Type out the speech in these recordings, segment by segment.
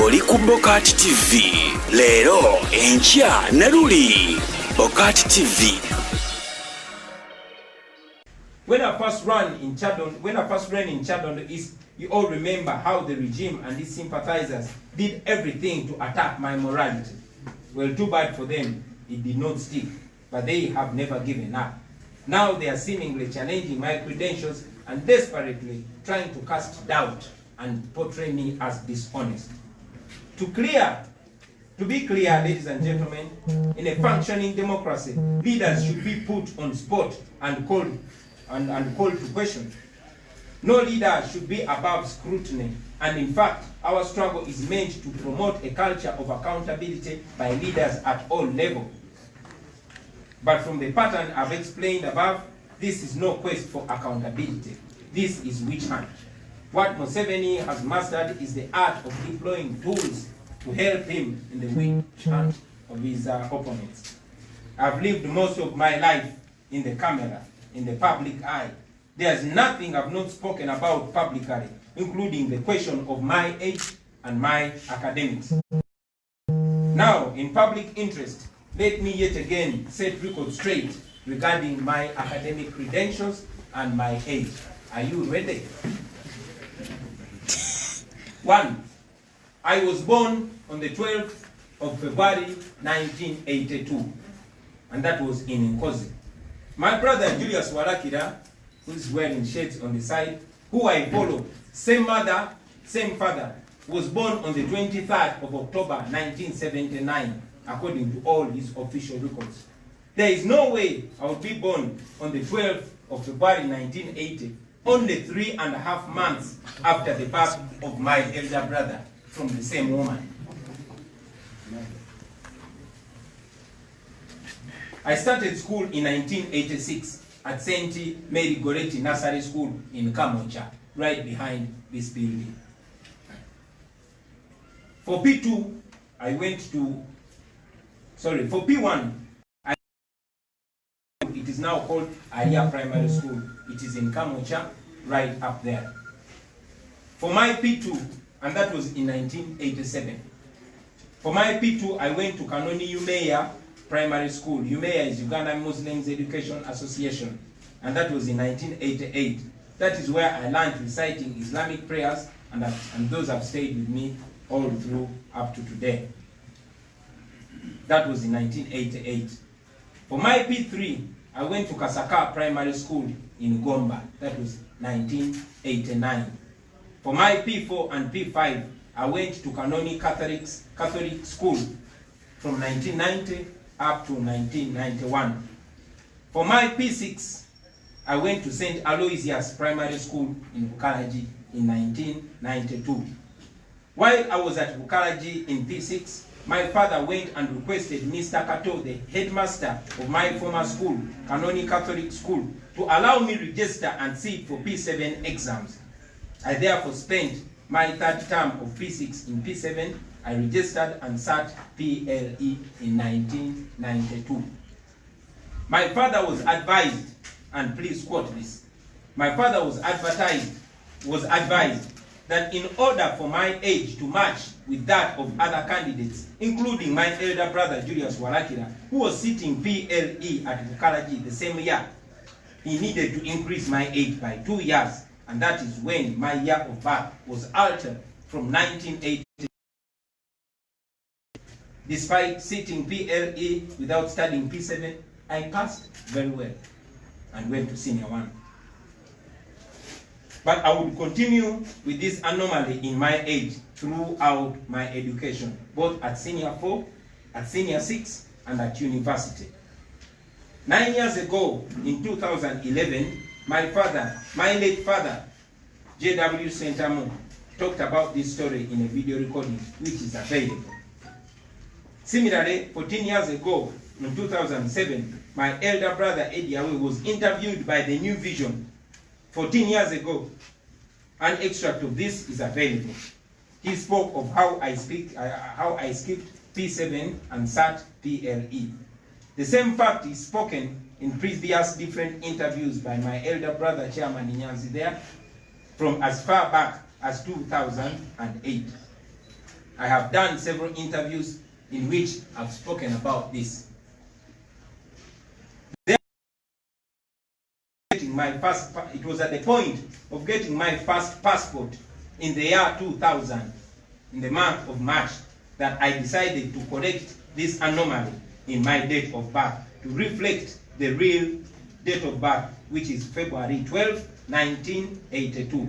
oli ku BOCAT TV. Lero enkya Naruli. BOCAT TV. When I first ran in Chadon East, you all remember how the regime and its sympathizers did everything to attack my morality. Well, too bad for them, it did not stick, but they have never given up. Now they are seemingly challenging my credentials and desperately trying to cast doubt and portray me as dishonest. To be clear, ladies and gentlemen, in a functioning democracy, leaders should be put on spot and called to question. No leader should be above scrutiny, and in fact, our struggle is meant to promote a culture of accountability by leaders at all levels. But from the pattern I've explained above, this is no quest for accountability. This is witch hunt. What Museveni has mastered is the art of deploying tools to help him in the witch hunt of his opponents. I've lived most of my life in the camera, in the public eye. There's nothing I've not spoken about publicly, including the question of my age and my academics. Now, in public interest, let me yet again set record straight regarding my academic credentials and my age. Are you ready? 1. I was born on the 12th of February 1982, and that was in Nkozi. My brother Julius Warakira, who is wearing shades on the side, who I follow, same mother, same father, was born on the 23rd of October 1979, according to all his official records. There is no way I would be born on the 12th of February 1980, only 3.5 months after the birth of my elder brother from the same woman. I started school in 1986 at St. Mary Goretti Nursery School in Kamocha, right behind this building. For P1, it is now called Aria Primary School. It is in Kamocha, right up there. For my P2, and that was in 1987. For my P2, I went to Kanoni Umeya Primary School. Umeya is Uganda Muslims Education Association, and that was in 1988. That is where I learned reciting Islamic prayers, and those have stayed with me all through up to today. That was in 1988. For my P3, I went to Kasaka Primary School in Gomba. That was 1989. For my P4 and P5, I went to Kanoni Catholic School from 1990 up to 1991. For my P6, I went to St. Aloysius Primary School in Bukalaji in 1992. While I was at Bukalaji in P6, my father went and requested Mr. Kato, the headmaster of my former school, Kanoni Catholic School, to allow me register and sit for P7 exams. I therefore spent my third term of P6 in P7. I registered and sat PLE in 1992. My father was advised, and please quote this, my father was advised that in order for my age to match with that of other candidates, including my elder brother Julius Warakira, who was sitting PLE at Bukalaji the same year, he needed to increase my age by 2 years, and that is when my year of birth was altered from 1980. Despite sitting PLE without studying P7, I passed very well and went to Senior 1. But I would continue with this anomaly in my age throughout my education, both at Senior 4, at Senior 6, and at university. 9 years ago, in 2011, my late father, J.W. Sentamu, talked about this story in a video recording, which is available. Similarly, 14 years ago, in 2007, my elder brother Eddie Awe was interviewed by the New Vision 14 years ago. An extract of this is available. He spoke of how I skipped P7 and sat PLE. The same fact is spoken in previous different interviews by my elder brother Chairman Nyanzi there, from as far back as 2008. I have done several interviews in which I've spoken about this. It was at the point of getting my first passport in the year 2000, in the month of March, that I decided to correct this anomaly in my date of birth to reflect the real date of birth, which is February 12, 1982.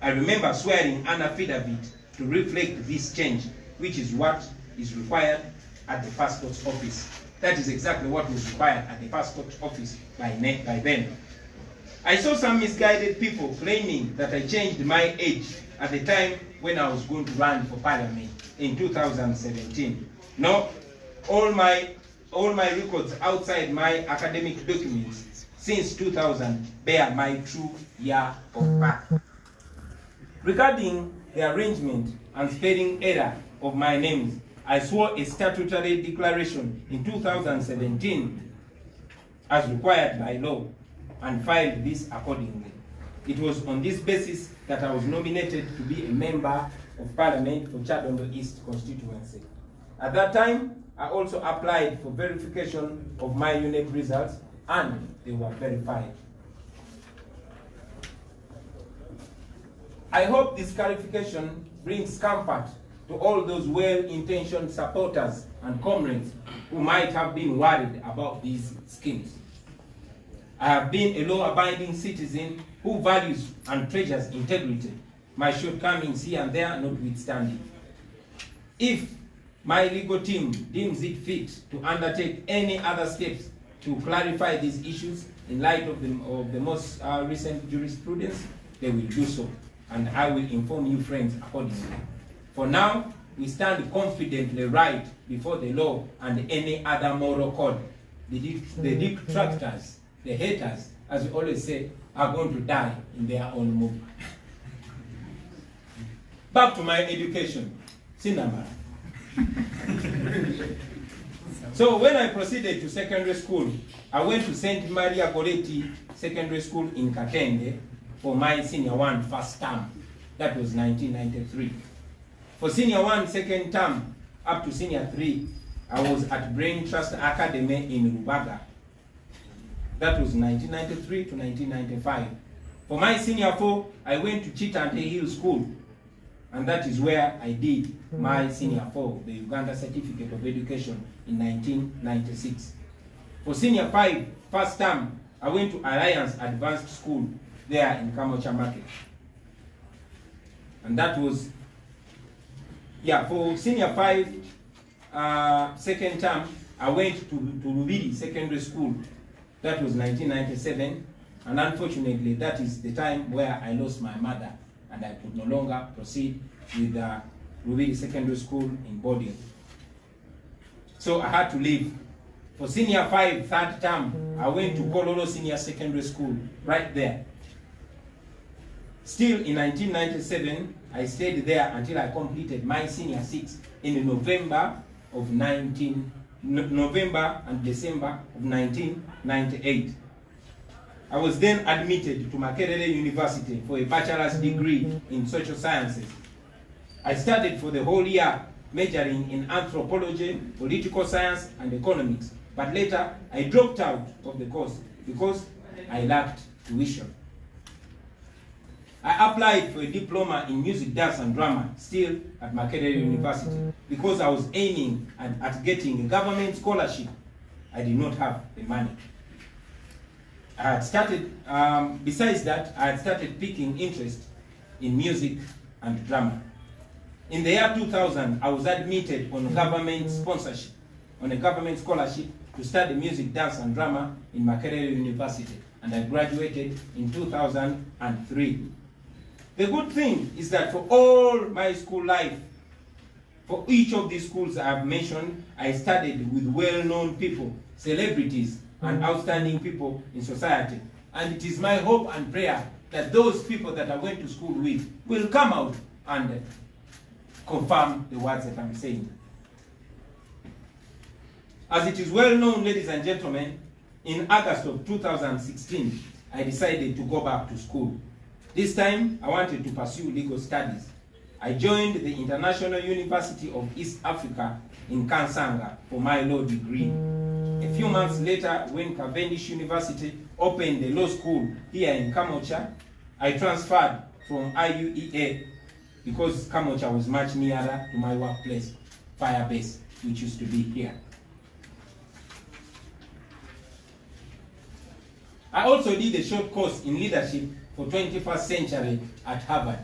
I remember swearing an affidavit to reflect this change, which is what is required at the passport office. That is exactly what was required at the passport office by then. I saw some misguided people claiming that I changed my age at the time when I was going to run for parliament in 2017. No, all my records outside my academic documents since 2000 bear my true year of birth. Regarding the arrangement and spelling error of my names, I swore a statutory declaration in 2017 as required by law and filed this accordingly. It was on this basis that I was nominated to be a member of Parliament for Chadondo East constituency. At that time, I also applied for verification of my UNEP results, and they were verified. I hope this clarification brings comfort to all those well-intentioned supporters and comrades who might have been worried about these schemes. I have been a law-abiding citizen who values and treasures integrity, my shortcomings here and there notwithstanding. If my legal team deems it fit to undertake any other steps to clarify these issues in light of the most recent jurisprudence, they will do so, and I will inform you friends accordingly. For now, we stand confidently right before the law and any other moral code. The detractors, the haters, as we always say, are going to die in their own movement. Back to my education. Sinamara. So when I proceeded to secondary school, I went to St. Maria Goretti Secondary School in Katende for my senior 1 first term. That was 1993. For senior 1 second term up to senior 3, I was at Brain Trust Academy in Rubaga. That was 1993 to 1995. For my senior 4, I went to Chitante Hill School, and that is where I did my senior 4, the Uganda Certificate of Education, in 1996. For senior 5, first term, I went to Alliance Advanced School there in Kamocha Market. And that was, for senior 5, second term, I went to Rubiri Secondary School. That was 1997, and unfortunately, that is the time where I lost my mother, and I could no longer proceed with Rubiri Secondary School in boarding. So I had to leave. For senior 5, third term, I went to Kololo Senior Secondary School, right there. Still in 1997, I stayed there until I completed my senior 6 in November and December of 1998. I was then admitted to Makerere University for a bachelor's degree in social sciences. I studied for the whole year, majoring in anthropology, political science, and economics. But later, I dropped out of the course because I lacked tuition. I applied for a diploma in music, dance, and drama, still at Makerere University, because I was aiming at getting a government scholarship. I did not have the money. I had started, besides that, I had started taking interest in music and drama. In the year 2000, I was admitted on government sponsorship, on a government scholarship to study music, dance, and drama in Makerere University, and I graduated in 2003. The good thing is that for all my school life, for each of these schools I have mentioned, I studied with well-known people, celebrities, and outstanding people in society. And it is my hope and prayer that those people that I went to school with will come out and confirm the words that I'm saying. As it is well known, ladies and gentlemen, in August of 2016, I decided to go back to school. This time, I wanted to pursue legal studies. I joined the International University of East Africa in Kansanga for my law degree. A few months later, when Cavendish University opened the law school here in Kamocha, I transferred from IUEA because Kamocha was much nearer to my workplace, Firebase, which used to be here. I also did a short course in leadership for 21st century at Harvard.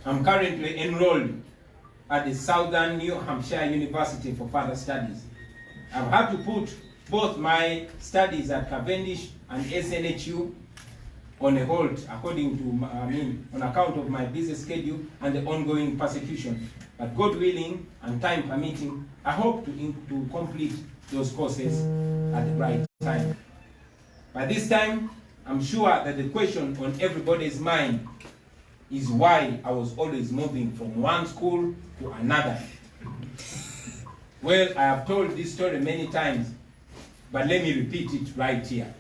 I'm currently enrolled at the Southern New Hampshire University for further studies. I've had to put both my studies at Cavendish and SNHU on a hold on account of my busy schedule and the ongoing persecution. But God willing and time permitting, I hope to complete those courses at the right time. By this time, I'm sure that the question on everybody's mind is why I was always moving from one school to another. Well, I have told this story many times, but let me repeat it right here.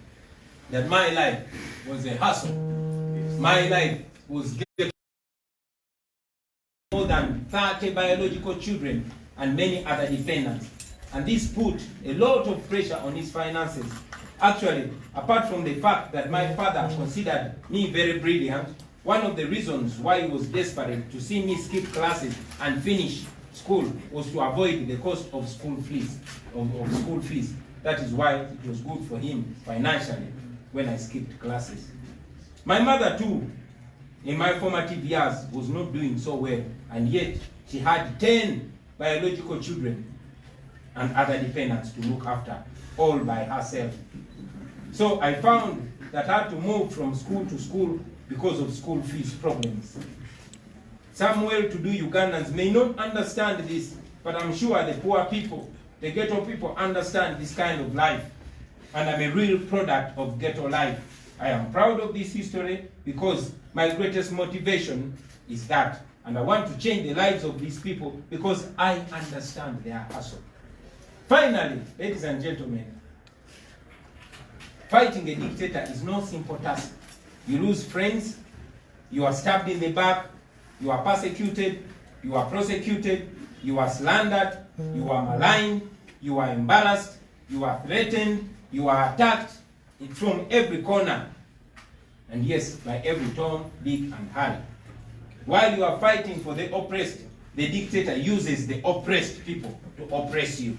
That my life was a hustle. My life was more than 30 biological children and many other dependents. And this put a lot of pressure on his finances. Actually, apart from the fact that my father considered me very brilliant, one of the reasons why he was desperate to see me skip classes and finish school was to avoid the cost of school fees. That is why it was good for him financially when I skipped classes. My mother too, in my formative years, was not doing so well, and yet she had 10 biological children and other dependents to look after, all by herself. So I found that I had to move from school to school because of school fees problems. Some well-to-do Ugandans may not understand this, but I'm sure the poor people, the ghetto people, understand this kind of life. And I'm a real product of ghetto life. I am proud of this history because my greatest motivation is that. And I want to change the lives of these people because I understand their hustle. Finally, ladies and gentlemen, fighting a dictator is no simple task. You lose friends, you are stabbed in the back, you are persecuted, you are prosecuted, you are slandered, you are maligned, you are embarrassed, you are threatened, you are attacked from every corner. And yes, by every Tom, Dick, and Harry. While you are fighting for the oppressed, the dictator uses the oppressed people to oppress you.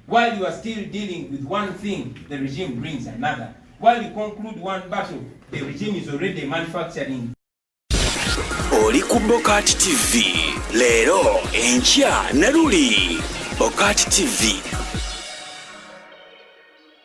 While you are still dealing with one thing, the regime brings another. While you conclude one battle, the regime is already manufacturing. Oli ku BOCAT TV, lero enkya naruli BOCAT TV.